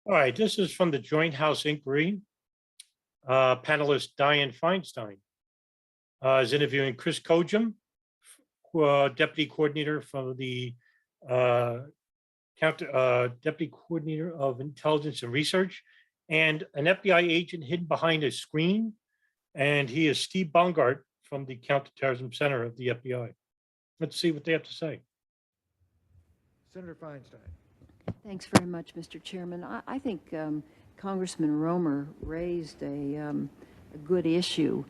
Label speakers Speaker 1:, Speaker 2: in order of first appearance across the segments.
Speaker 1: All right, this is from the Joint House Inquiry. Panelist Dianne Feinstein is interviewing Chris Kojm, Deputy Coordinator from the Deputy Coordinator of Intelligence and Research, and an FBI agent hidden behind a screen. And he is Steve Bongardt from the Counter-terrorism Center of the FBI. Let's see what they have to say.
Speaker 2: Senator Feinstein.
Speaker 3: Thanks very much, Mr. Chairman. I think Congressman Romer raised a good issue.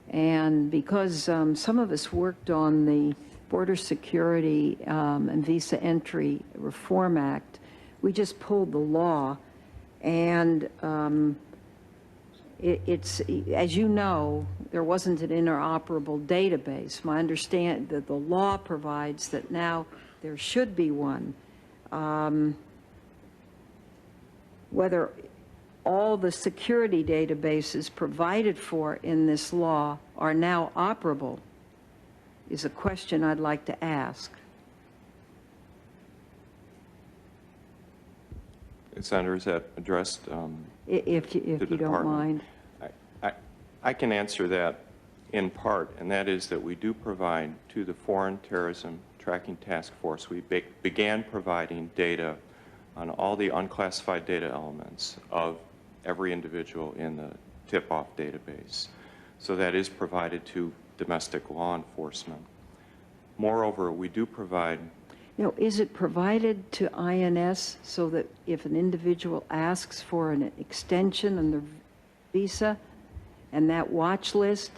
Speaker 3: And because some of us worked on the Border Security and Visa Entry Reform Act, we just pulled the law. And it's, as you know, there wasn't an interoperable database. My understanding that the law provides that now there should be one. Whether all the security databases provided for in this law are now operable is a question I'd like to ask.
Speaker 4: Senator, is that addressed
Speaker 3: If you don't mind.
Speaker 4: I can answer that in part, and that is that we do provide to the Foreign Terrorism Tracking Task Force, we began providing data on all the unclassified data elements of every individual in the tip-off database. So that is provided to domestic law enforcement. Moreover, we do provide...
Speaker 3: Now, is it provided to INS so that if an individual asks for an extension on the visa and that watch list,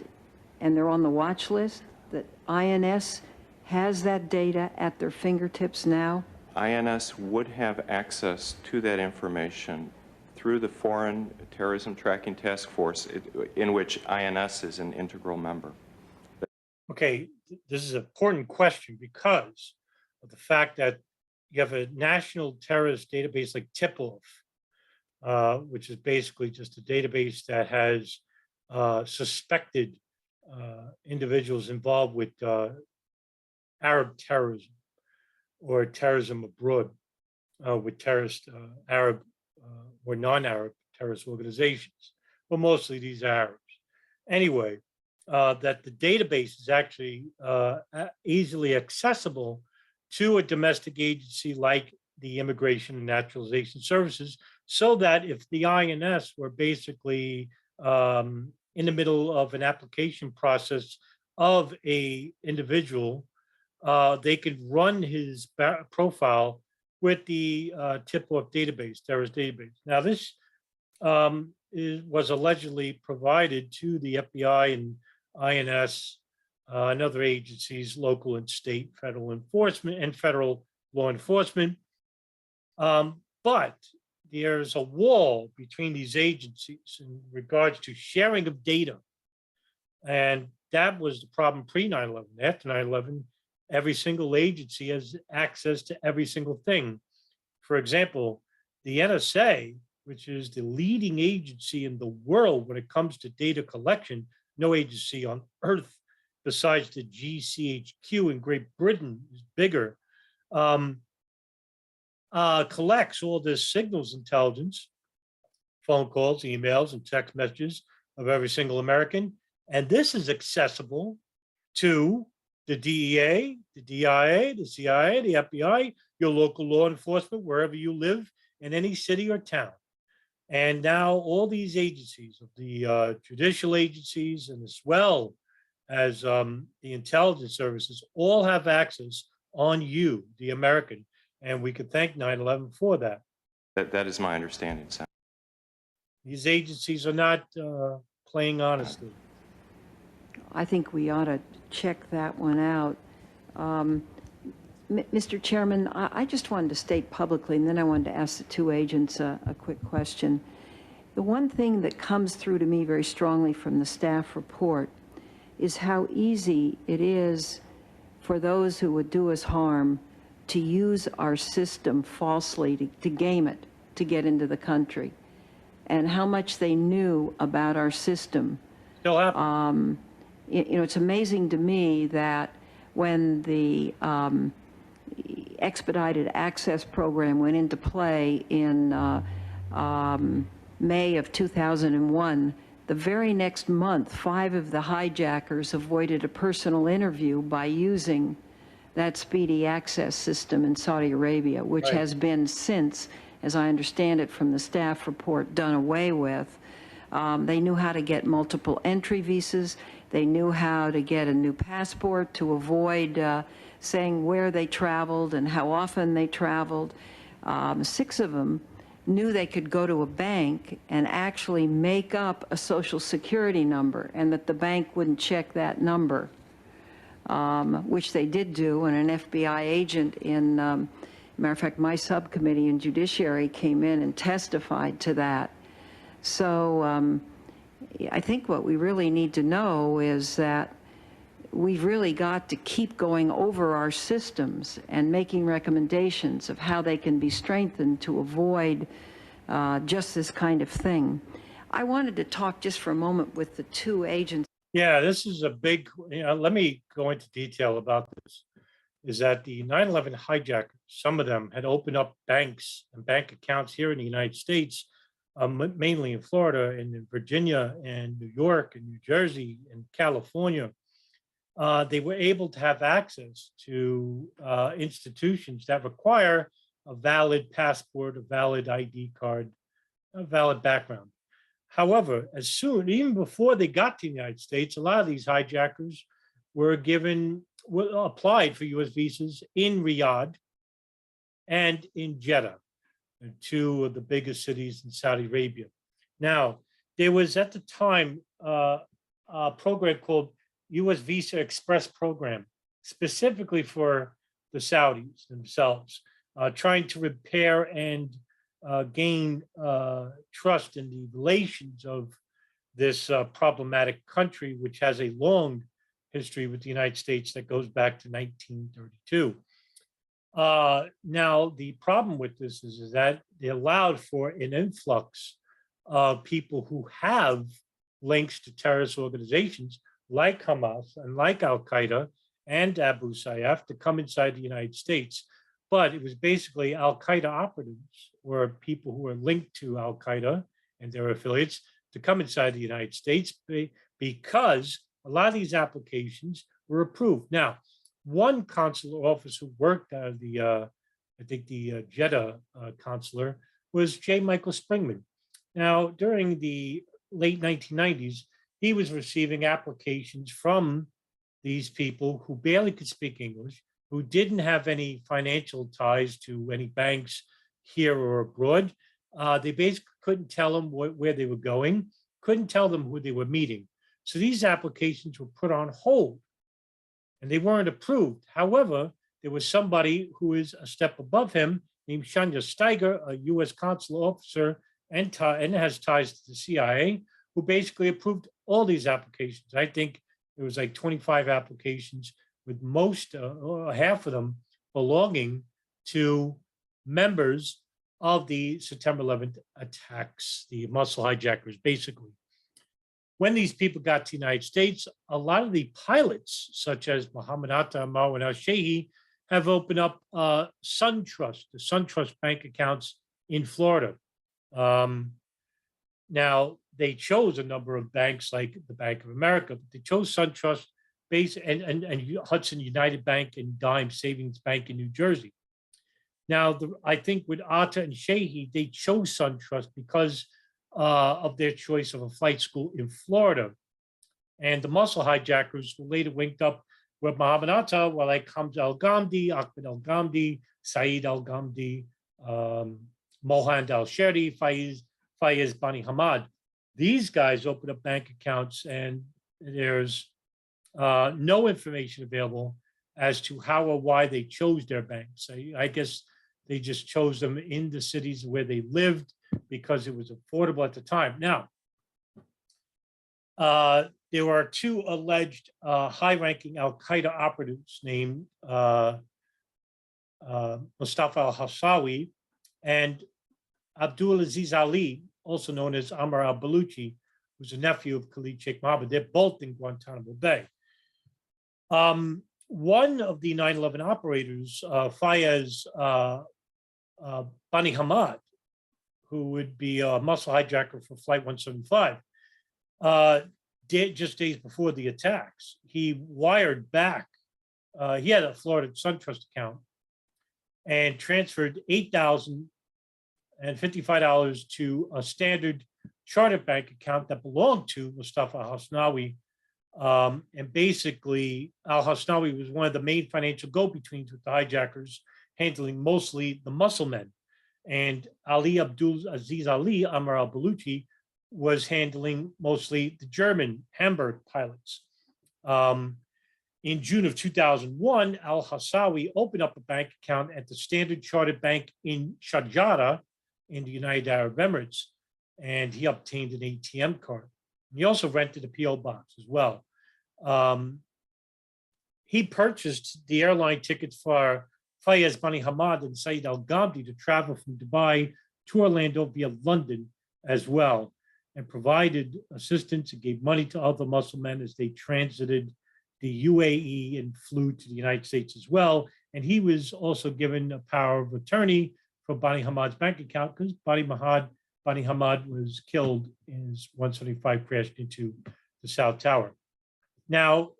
Speaker 3: and they're on the watch list, that INS has that data at their fingertips now?
Speaker 4: INS would have access to that information through the Foreign Terrorism Tracking Task Force, in which INS is an integral member.
Speaker 1: Okay, this is an important question because of the fact that you have a national terrorist database like Tip-Off, which is basically just a database that has suspected individuals involved with Arab terrorism or terrorism abroad with terrorist Arab or non-Arab terrorist organizations, but mostly these Arabs. Anyway, that the database is actually easily accessible to a domestic agency like the Immigration and Naturalization Services, so that if the INS were basically in the middle of an application process of a individual, they could run his profile with the Tip-Off database, terrorist database. Now, this was allegedly provided to the FBI and INS and other agencies, local and state federal enforcement and federal law enforcement. But there's a wall between these agencies in regards to sharing of data. And that was the problem pre-9/11. After 9/11, every single agency has access to every single thing. For example, the NSA, which is the leading agency in the world when it comes to data collection, no agency on earth besides the GCHQ in Great Britain is bigger, collects all this signals intelligence, phone calls, emails, and text messages of every single American. And this is accessible to the DEA, the DIA, the CIA, the FBI, your local law enforcement, wherever you live in any city or town. And now all these agencies, of the judicial agencies and as well as the intelligence services, all have access on you, the American. And we could thank 9/11 for that.
Speaker 4: That is my understanding, Senator.
Speaker 1: These agencies are not playing honestly.
Speaker 3: I think we ought to check that one out. Mr. Chairman, I just wanted to state publicly, and then I wanted to ask the two agents a quick question. The one thing that comes through to me very strongly from the staff report is how easy it is for those who would do us harm to use our system falsely, to game it, to get into the country, and how much they knew about our system.
Speaker 1: Still happens.
Speaker 3: You know, it's amazing to me that when the expedited access program went into play in May of 2001, the very next month, 5 of the hijackers avoided a personal interview by using that speedy access system in Saudi Arabia, which
Speaker 1: Right.
Speaker 3: has been since, as I understand it from the staff report, done away with. They knew how to get multiple entry visas. They knew how to get a new passport to avoid saying where they traveled and how often they traveled. 6 of them knew they could go to a bank and actually make up a social security number and that the bank wouldn't check that number, which they did do, and an FBI agent in, matter of fact, my subcommittee in Judiciary came in and testified to that. So I think what we really need to know is that we've really got to keep going over our systems and making recommendations of how they can be strengthened to avoid just this kind of thing. I wanted to talk just for a moment with the 2 agents.
Speaker 1: Yeah, this is a big, let me go into detail about this, is that the 9/11 hijackers, some of them had opened up banks and bank accounts here in the United States, mainly in Florida and in Virginia and New York and New Jersey and California. They were able to have access to institutions that require a valid passport, a valid ID card, a valid background. However, even before they got to the United States, a lot of these hijackers were applied for US visas in Riyadh and in Jeddah, 2 of the biggest cities in Saudi Arabia. Now, there was at the time a program called US Visa Express Program, specifically for the Saudis themselves, trying to repair and gain trust in the relations of this problematic country, which has a long history with the United States that goes back to 1932. Now, the problem with this is that they allowed for an influx of people who have links to terrorist organizations like Hamas and like Al-Qaeda and Abu Sayyaf to come inside the United States. But it was basically Al-Qaeda operatives or people who were linked to Al-Qaeda and their affiliates to come inside the United States because a lot of these applications were approved. Now, one consular officer who worked out of the, I think the Jeddah consular was J. Michael Springman. Now, during the late 1990s, he was receiving applications from these people who barely could speak English, who didn't have any financial ties to any banks here or abroad. They basically couldn't tell them where they were going, couldn't tell them who they were meeting. So these applications were put on hold and they weren't approved. However, there was somebody who is a step above him named Shanya Steiger, a US consular officer and has ties to the CIA, who basically approved all these applications. I think there was like 25 applications, with most, or half of them, belonging to members of the September 11th attacks, the muscle hijackers, basically. When these people got to the United States, a lot of the pilots, such as Mohammed Atta and Marwan al-Shehi, have opened up SunTrust, the SunTrust bank accounts in Florida. Now, they chose a number of banks like the Bank of America, but they chose SunTrust and Hudson United Bank and Dime Savings Bank in New Jersey. Now, I think with Atta and Shehi, they chose SunTrust because of their choice of a flight school in Florida. And the muscle hijackers were later linked up with Mohammed Atta, like Hamza al-Ghamdi, Ahmed al-Ghamdi, Saeed al-Ghamdi, Mohand al-Sheri, Fayez Bani Hamad. These guys opened up bank accounts, and there's no information available as to how or why they chose their banks. I guess they just chose them in the cities where they lived because it was affordable at the time. Now, there were 2 alleged high-ranking Al-Qaeda operatives named Mustafa al-Hassawi and Abdul Aziz Ali, also known as Amr al-Baluchi, who's a nephew of Khalid Sheikh Mohammed. They're both in Guantanamo Bay. One of the 9/11 operators, Fayez Bani Hamad, who would be a muscle hijacker for Flight 175, just days before the attacks, he wired back. He had a Florida SunTrust account and transferred $8,055 to a standard chartered bank account that belonged to Mustafa Hasnawi. And basically, al-Hasnawi was one of the main financial go-betweens with the hijackers, handling mostly the muscle men. And Ali Abdul Aziz Ali, Amr al-Baluchi, was handling mostly the German Hamburg pilots. In June of 2001, al-Hassawi opened up a bank account at the Standard Chartered Bank in Sharjah in the United Arab Emirates, and he obtained an ATM card. He also rented a PO box as well. He purchased the airline tickets for Fayez Bani Hamad and Saeed Al-Ghamdi to travel from Dubai to Orlando via London as well, and provided assistance and gave money to other Muslim men as they transited the UAE and flew to the United States as well. And he was also given a power of attorney for Bani Hamad's bank account because Bani Hamad was killed as 175 crashed into the South Tower. Now,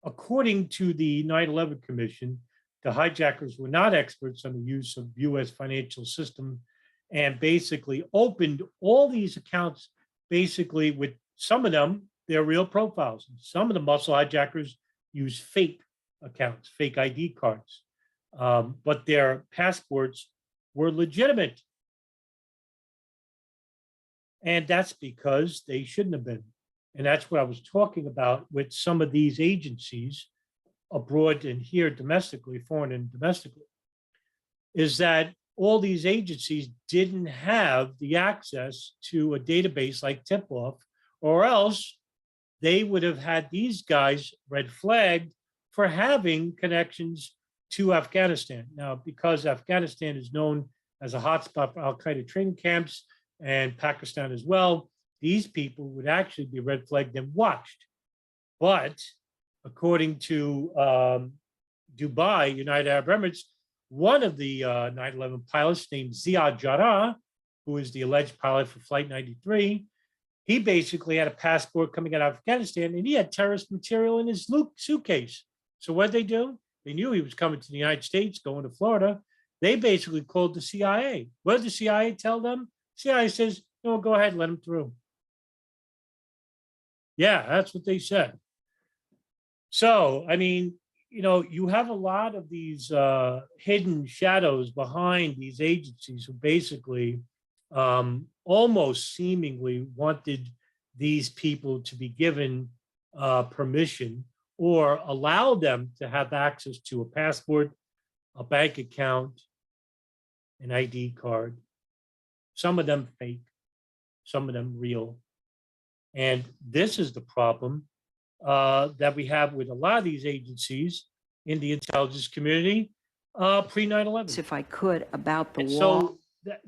Speaker 1: according to the 9/11 Commission, the hijackers were not experts on the use of U.S. financial system and basically opened all these accounts basically with some of them, their real profiles. Some of the muscle hijackers use fake accounts, fake ID cards, but their passports were legitimate. And that's because they shouldn't have been. And that's what I was talking about with some of these agencies abroad and here domestically, foreign and domestically, is that all these agencies didn't have the access to a database like Tip-Off, or else they would have had these guys red flagged for having connections to Afghanistan. Now, because Afghanistan is known as a hotspot for Al-Qaeda training camps and Pakistan as well, these people would actually be red flagged and watched. But according to Dubai, United Arab Emirates, one of the 9/11 pilots named Ziad Jarrah, who is the alleged pilot for Flight 93, he basically had a passport coming out of Afghanistan and he had terrorist material in his suitcase. So what did they do? They knew he was coming to the United States, going to Florida. They basically called the CIA. What did the CIA tell them? CIA says, no, go ahead, let him through. Yeah, that's what they said. So, I mean, you know, you have a lot of these hidden shadows behind these agencies who basically almost seemingly wanted these people to be given permission or allow them to have access to a passport, a bank account, an ID card, some of them fake, some of them real. And this is the problem that we have with a lot of these agencies in the intelligence community pre-9/11.
Speaker 3: If I could, about the
Speaker 1: And
Speaker 3: wall.
Speaker 1: so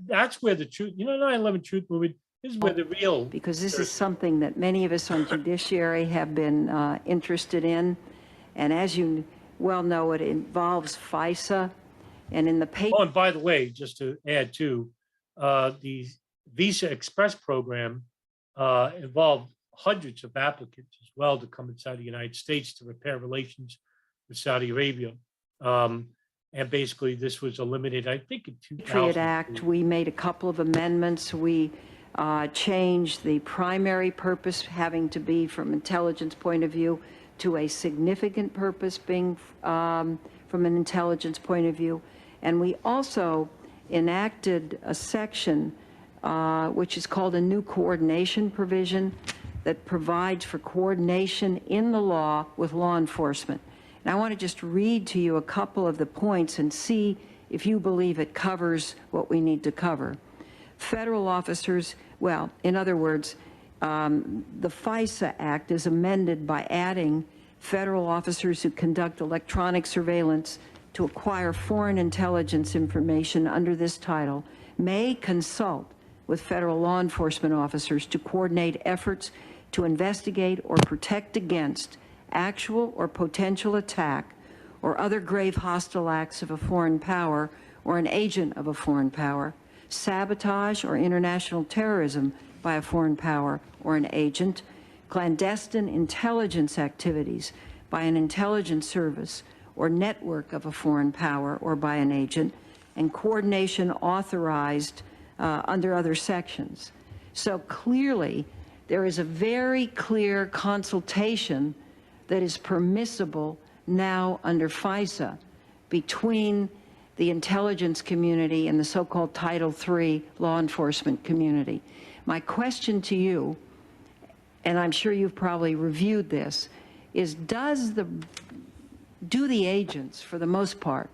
Speaker 1: that's where the truth, you know, 9/11 truth movement, this is where the real.
Speaker 3: Because this is something that many of us on judiciary have been interested in. And as you well know, it involves FISA. And in the paper.
Speaker 1: Oh, and by the way, just to add to, the Visa Express program involved hundreds of applicants as well to come inside the United States to repair relations with Saudi Arabia. And basically this was eliminated, I think, in 2000.
Speaker 3: Patriot Act, we made a couple of amendments. We changed the primary purpose having to be from intelligence point of view to a significant purpose being from an intelligence point of view. And we also enacted a section which is called a new coordination provision that provides for coordination in the law with law enforcement. And I want to just read to you a couple of the points and see if you believe it covers what we need to cover. Federal officers, well, in other words, the FISA Act is amended by adding federal officers who conduct electronic surveillance to acquire foreign intelligence information under this title may consult with federal law enforcement officers to coordinate efforts to investigate or protect against actual or potential attack or other grave hostile acts of a foreign power or an agent of a foreign power. sabotage or international terrorism by a foreign power or an agent, clandestine intelligence activities by an intelligence service or network of a foreign power or by an agent, and coordination authorized under other sections. So clearly, there is a very clear consultation that is permissible now under FISA between the intelligence community and the so-called Title III law enforcement community. My question to you, and I'm sure you've probably reviewed this, is do the agents, for the most part,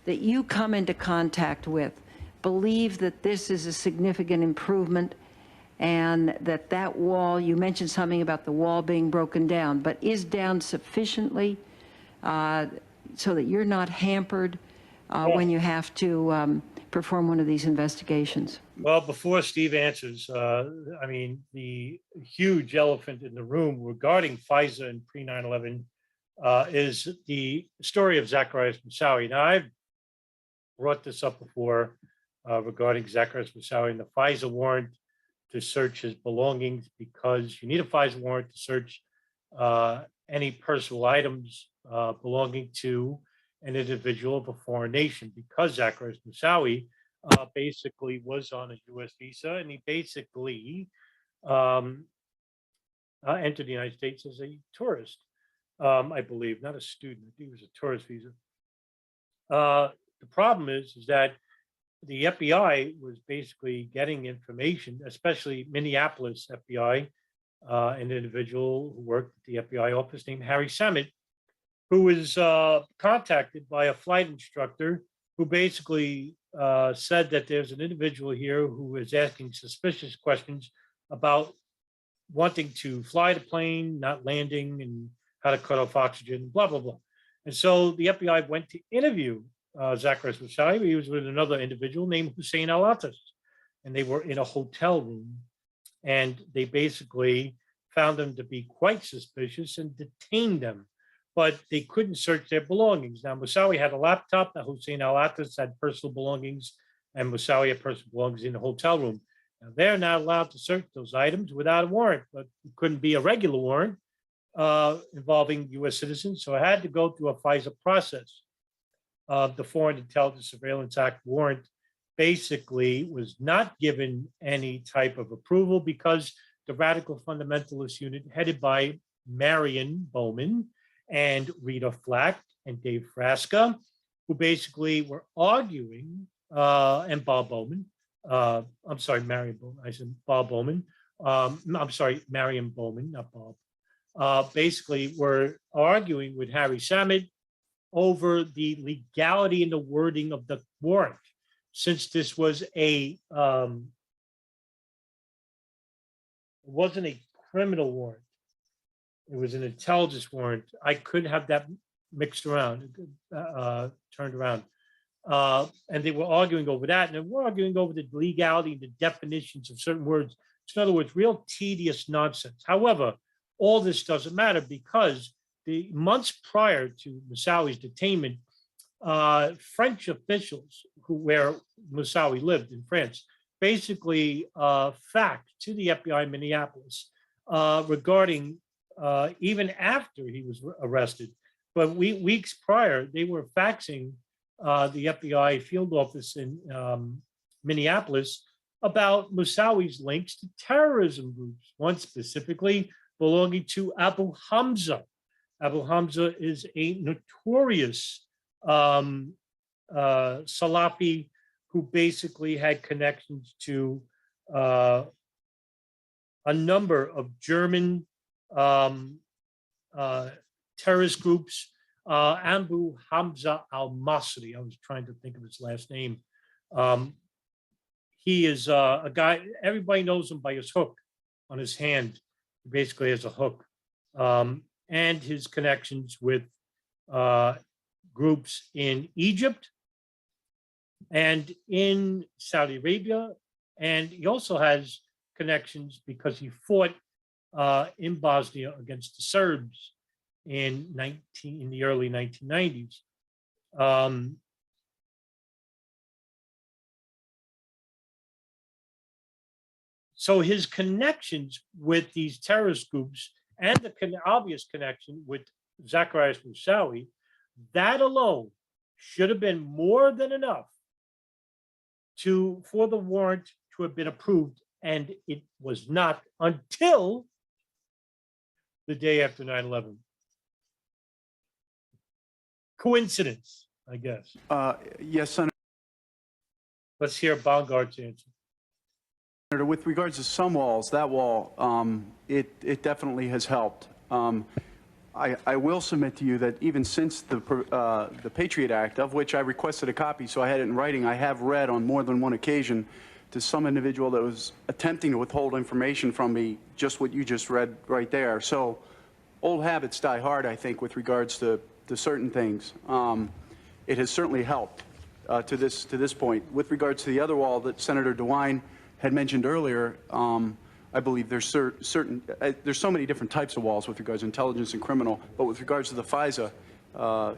Speaker 3: that you come into contact with believe that this is a significant improvement and that that wall, you mentioned something about the wall being broken down, but is down sufficiently so that you're not hampered when you have to perform one of these investigations?
Speaker 1: Well, before Steve answers, I mean, the huge elephant in the room regarding FISA and pre-9/11 is the story of Zacarias Moussaoui. Now, I've brought this up before regarding Zacarias Moussaoui and the FISA warrant to search his belongings, because you need a FISA warrant to search any personal items belonging to an individual of a foreign nation, because Zacarias Moussaoui basically was on a U.S. visa, and he basically entered the United States as a tourist, I believe, not a student. I think it was a tourist visa. The problem is that the FBI was basically getting information, especially Minneapolis FBI, an individual who worked at the FBI office named Harry Samit, who was contacted by a flight instructor who basically said that there's an individual here who is asking suspicious questions about wanting to fly the plane, not landing, and how to cut off oxygen, blah, blah, blah. And so the FBI went to interview Zacarias Moussaoui. He was with another individual named Hussein Al-Attas, and they were in a hotel room, and they basically found them to be quite suspicious and detained them, but they couldn't search their belongings. Now, Moussaoui had a laptop, Hussein Al-Attas had personal belongings, and Moussaoui had personal belongings in the hotel room. Now, they're not allowed to search those items without a warrant, but it couldn't be a regular warrant involving U.S. citizens, so it had to go through a FISA process. The Foreign Intelligence Surveillance Act warrant basically was not given any type of approval because the radical fundamentalist unit headed by Marion Bowman and Rita Flack and Dave Frasca, who basically were arguing, and Bob Bowman, I'm sorry, Marion Bowman, I said Bob Bowman, I'm sorry, Marion Bowman, not Bob, basically were arguing with Harry Samit over the legality and the wording of the warrant. Since this was a, it wasn't a criminal warrant, it was an intelligence warrant, I could have that mixed around, turned around. And they were arguing over that, and they were arguing over the legality and the definitions of certain words. So in other words, real tedious nonsense. However, all this doesn't matter because the months prior to Moussaoui's detainment, French officials where Moussaoui lived in France basically faxed to the FBI in Minneapolis regarding even after he was arrested. But weeks prior, they were faxing the FBI field office in Minneapolis about Moussaoui's links to terrorism groups, one specifically belonging to Abu Hamza. Abu Hamza is a notorious Salafi who basically had connections to a number of German terrorist groups. Abu Hamza al-Masri, I was trying to think of his last name. He is a guy, everybody knows him by his hook on his hand. He basically has a hook. And his connections with groups in Egypt and in Saudi Arabia. And he also has connections because he fought in Bosnia against the Serbs in the early 1990s. So his connections with these terrorist groups and the obvious connection with Zacarias Moussaoui, that alone should have been more than enough for the warrant to have been approved, and it was not until the day after 9/11. Coincidence, I guess.
Speaker 5: Yes, Senator.
Speaker 1: Let's hear Bongardt's answer.
Speaker 5: With regards to some walls, that wall, it definitely has helped. I will submit to you that even since the Patriot Act, of which I requested a copy, so I had it in writing, I have read on more than one occasion to some individual that was attempting to withhold information from me, just what you just read right there. So old habits die hard, I think, with regards to certain things. It has certainly helped to this point. With regards to the other wall that Senator DeWine had mentioned earlier, I believe there's there's so many different types of walls with regards to intelligence and criminal, but with regards to the FISA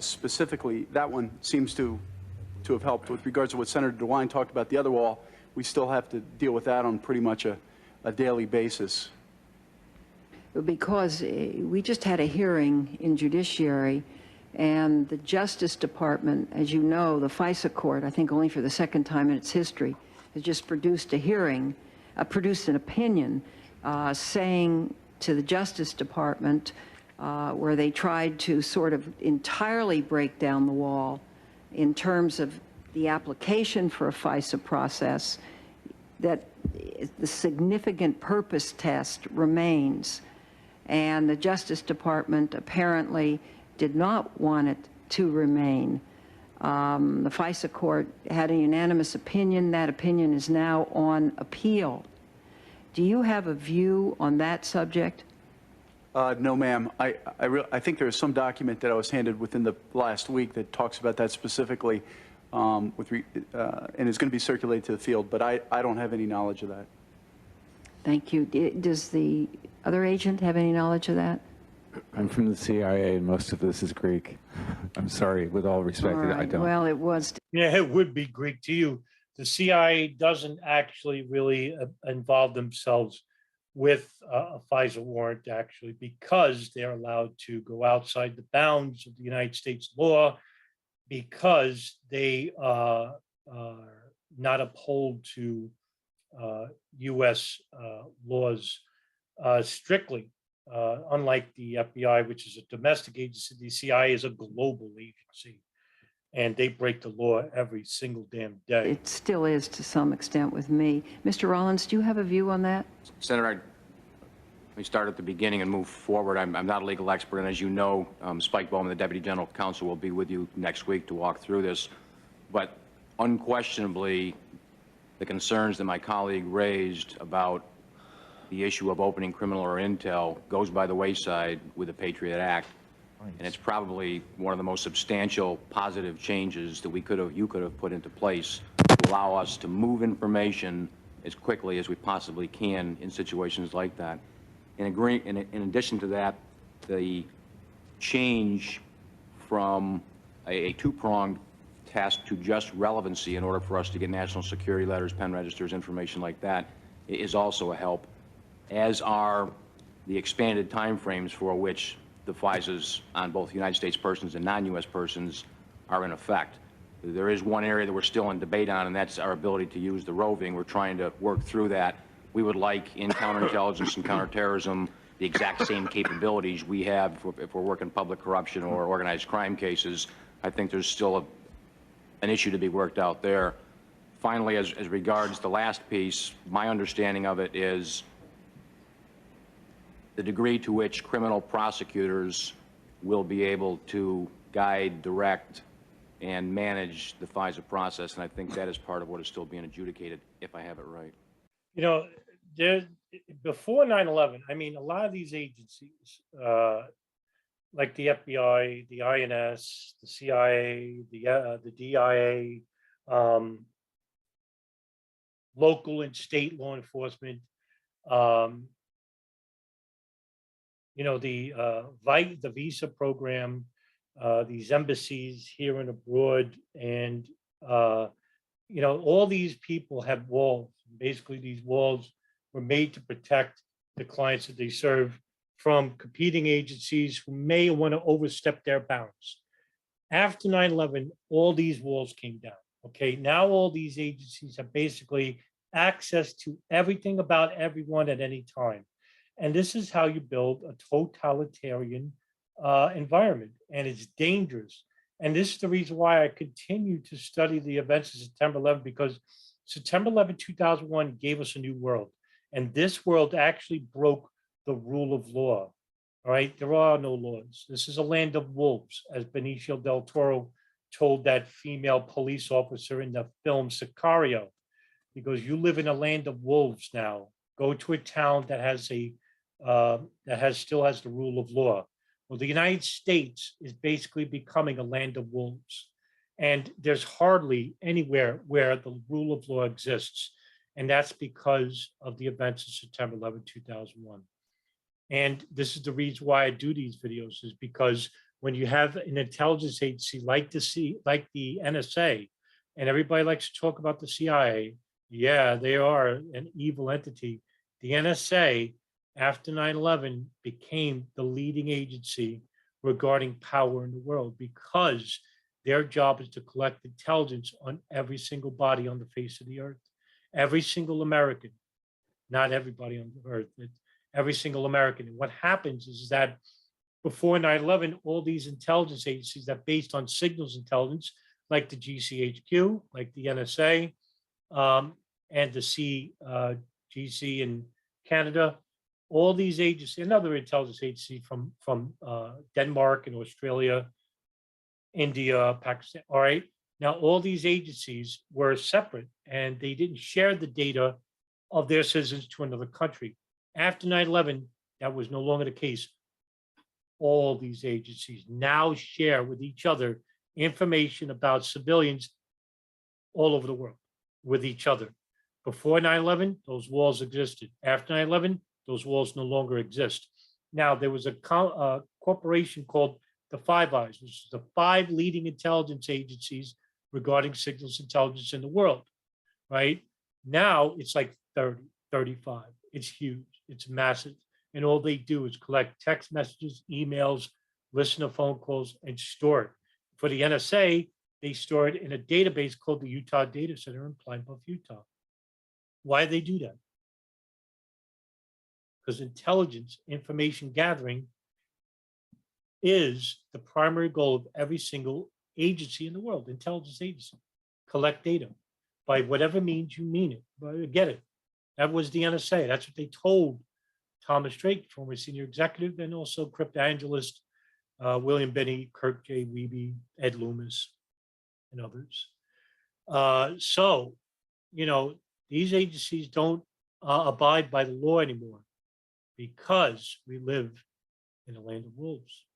Speaker 5: specifically, that one seems to have helped. With regards to what Senator DeWine talked about, the other wall, we still have to deal with that on pretty much a daily basis.
Speaker 3: Because we just had a hearing in Judiciary, and the Justice Department, as you know, the FISA court, I think only for the second time in its history, has just produced a hearing, produced an opinion saying to the Justice Department, where they tried to sort of entirely break down the wall in terms of the application for a FISA process, that the significant purpose test remains. And the Justice Department apparently did not want it to remain. The FISA court had a unanimous opinion. That opinion is now on appeal. Do you have a view on that subject?
Speaker 5: No, ma'am. I think there is some document that I was handed within the last week that talks about that specifically, and is going to be circulated to the field, but I don't have any knowledge of that.
Speaker 3: Thank you. Does the other agent have any knowledge of that?
Speaker 6: I'm from the CIA, and most of this is Greek. I'm sorry, with all respect,
Speaker 3: All right.
Speaker 6: I don't.
Speaker 3: Well, it was.
Speaker 1: Yeah, it would be Greek to you. The CIA doesn't actually really involve themselves with a FISA warrant, actually, because they're allowed to go outside the bounds of the United States law, because they are not uphold to U.S. laws strictly. Unlike the FBI, which is a domestic agency, the CIA is a global agency, and they break the law every single damn day.
Speaker 3: It still is to some extent with me. Mr. Rollins, do you have a view on that?
Speaker 7: Senator, let me start at the beginning and move forward. I'm not a legal expert, and as you know, Spike Bowman, the Deputy General Counsel, will be with you next week to walk through this. But unquestionably, the concerns that my colleague raised about the issue of opening criminal or intel goes by the wayside with the Patriot Act, and it's probably one of the most substantial positive changes that you could have put into place to allow us to move information as quickly as we possibly can in situations like that. In addition to that, the change from a two-pronged test to just relevancy in order for us to get national security letters, pen registers, information like that is also a help, as are the expanded timeframes for which the FISAs on both United States persons and non-U.S. persons are in effect. There is one area that we're still in debate on, and that's our ability to use the roving. We're trying to work through that. We would like in counterintelligence and counterterrorism the exact same capabilities we have if we're working public corruption or organized crime cases. I think there's still an issue to be worked out there. Finally, as regards the last piece, my understanding of it is the degree to which criminal prosecutors will be able to guide, direct, and manage the FISA process, and I think that is part of what is still being adjudicated, if I have it right.
Speaker 1: You know, before 9/11, I mean, a lot of these agencies, like the FBI, the INS, the CIA, the DIA, local and state law enforcement, you know, the visa program, these embassies here and abroad, and you know, all these people have walls. Basically, these walls were made to protect the clients that they serve from competing agencies who may want to overstep their bounds. After 9/11, all these walls came down. Okay, now all these agencies have basically access to everything about everyone at any time. And this is how you build a totalitarian environment, and it's dangerous. And this is the reason why I continue to study the events of September 11th, because September 11, 2001 gave us a new world. And this world actually broke the rule of law. All right, there are no laws. This is a land of wolves, as Benicio del Toro told that female police officer in the film Sicario, because you live in a land of wolves now. Go to a town that has still has the rule of law. Well, the United States is basically becoming a land of wolves, and there's hardly anywhere where the rule of law exists, and that's because of the events of September 11, 2001. And this is the reason why I do these videos, is because when you have an intelligence agency like the NSA, and everybody likes to talk about the CIA, yeah, they are an evil entity. The NSA, after 9/11, became the leading agency regarding power in the world, because their job is to collect intelligence on every single body on the face of the earth, every single American, not everybody on the earth, every single American. And what happens is that before 9/11, all these intelligence agencies that based on signals intelligence, like the GCHQ, like the NSA, and the CGC in Canada, all these agencies, another intelligence agency from Denmark and Australia, India, Pakistan, all right? Now, all these agencies were separate, and they didn't share the data of their citizens to another country. After 9/11, that was no longer the case. All these agencies now share with each other information about civilians all over the world with each other. Before 9/11, those walls existed. After 9/11, those walls no longer exist. Now, there was a corporation called the Five Eyes, which is the 5 leading intelligence agencies regarding signals intelligence in the world, right? Now it's like 30, 35. It's huge. It's massive. And all they do is collect text messages, emails, listen to phone calls, and store it. For the NSA, they store it in a database called the Utah Data Center in Pine Bluff, Utah. Why do they do that? Because intelligence, information gathering, is the primary goal of every single agency in the world, intelligence agency. Collect data by whatever means you mean it. But get it. That was the NSA. That's what they told Thomas Drake, former senior executive, and also cryptanalyst William Binney, Kirk J. Wiebe, Ed Loomis, and others. So, you know, these agencies don't abide by the law anymore, because we live in a land of wolves.